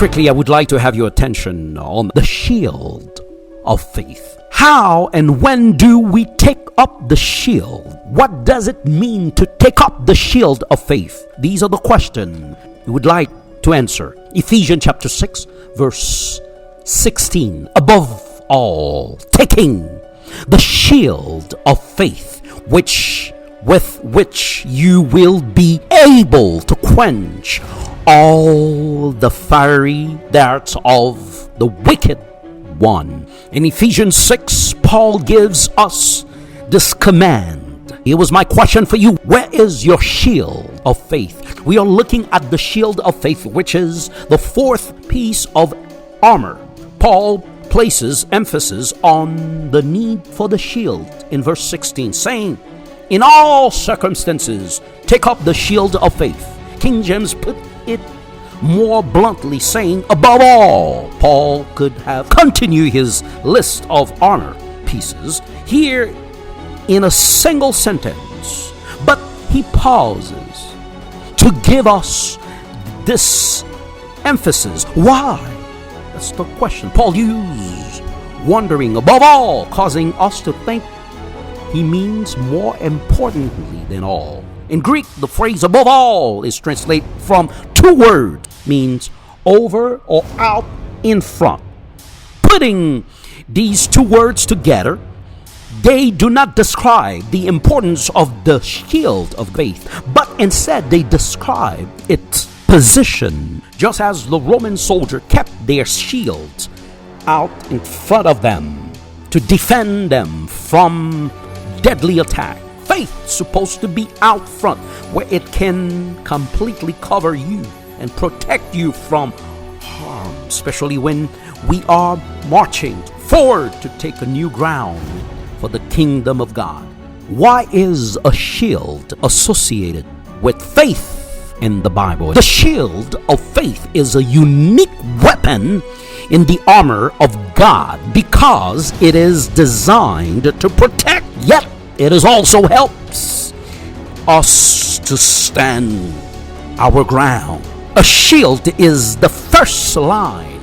Quickly, I would like to have your attention on the shield of faith. How and when do we take up the shield? What does it mean to take up the shield of faith? These are the questions we would like to answer. Ephesians chapter 6, verse 16. Above all, taking the shield of faith, with which you will be able to quench all the fiery darts of the wicked one. In Ephesians 6, Paul gives us this command. Here was my question for you. Where is your shield of faith? We are looking at the shield of faith, which is the fourth piece of armor. Paul places emphasis on the need for the shield in verse 16, saying, in all circumstances, take up the shield of faith. King James put it more bluntly, saying, above all. Paul could have continued his list of armor pieces here in a single sentence, but he pauses to give us this emphasis. Why? That's the question. Paul used wondering above all, causing us to think he means more importantly than all. In Greek, the phrase above all is translated from two words, means over or out in front. Putting these two words together, they do not describe the importance of the shield of faith, but instead they describe its position. Just as the Roman soldier kept their shields out in front of them to defend them from deadly attack, faith is supposed to be out front where it can completely cover you and protect you from harm, especially when we are marching forward to take a new ground for the kingdom of God. Why is a shield associated with faith in the Bible? The shield of faith is a unique weapon in the armor of God because it is designed to protect, yet it is also helps us to stand our ground. A shield is the first line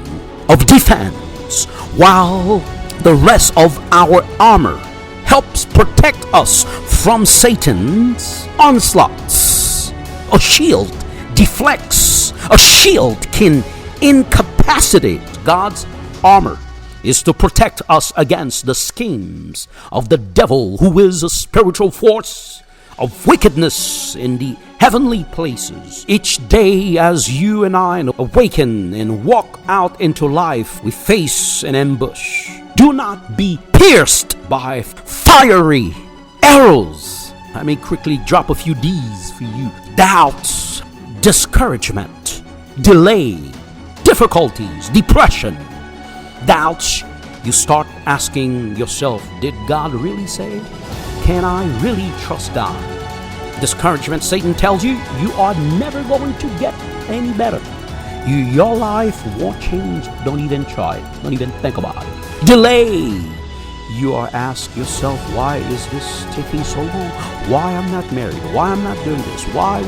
of defense, while the rest of our armor helps protect us from Satan's onslaughts. A shield deflects. A shield can incapacitate. God's armor is to protect us against the schemes of the devil, who is a spiritual force of wickedness in the heavenly places. Each day as you and I awaken and walk out into life, we face an ambush. Do not be pierced by fiery arrows. I may quickly drop a few D's for you. Doubts, discouragement, delay, difficulties, depression. Doubts, you start asking yourself, did God really say? Can I really trust God? Discouragement, Satan tells you, you are never going to get any better. Your life won't change. Don't even try it. Don't even think about it. Delay. You are asking yourself, why is this taking so long? Why I'm not married? Why I'm not doing this? Why?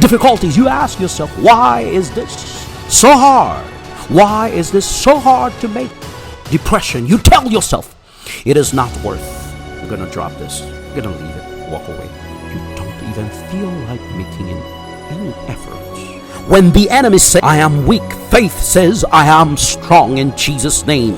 Difficulties. You ask yourself, why is this so hard? Why is this so hard to make? Depression. You tell yourself, it is not worth. I'm going to drop this. I'm going to leave it. Walk away. You don't even feel like making any effort. When the enemy says, I am weak, faith says, I am strong in Jesus' name.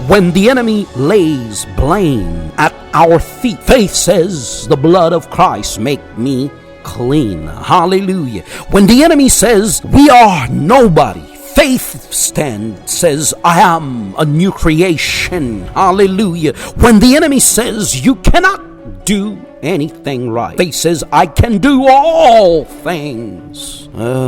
When the enemy lays blame at our feet, faith says, the blood of Christ make me clean. Hallelujah. When the enemy says, we are nobody, faith says, I am a new creation. Hallelujah. When the enemy says, you cannot do anything right, faith says, I can do all things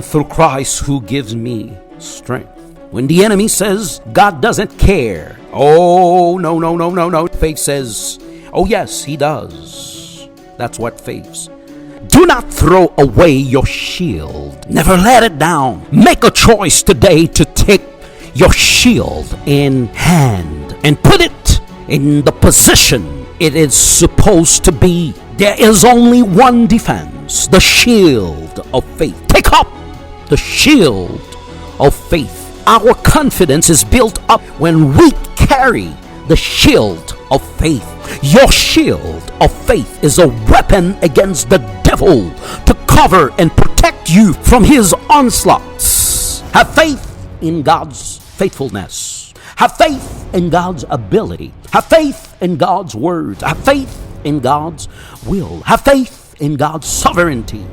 through Christ who gives me strength. When the enemy says, God doesn't care, oh, no. Faith says, oh, yes, he does. That's what faith says. Do not throw away your shield. Never let it down. Make a choice today to take your shield in hand and put it in the position it is supposed to be. There is only one defense, the shield of faith. Take up the shield of faith. Our confidence is built up when we carry the shield of faith. Your shield of faith is a weapon against the devil to cover and protect you from his onslaughts. Have faith in God's faithfulness. Have faith in God's ability. Have faith in God's words. Have faith in God's will. Have faith in God's sovereignty.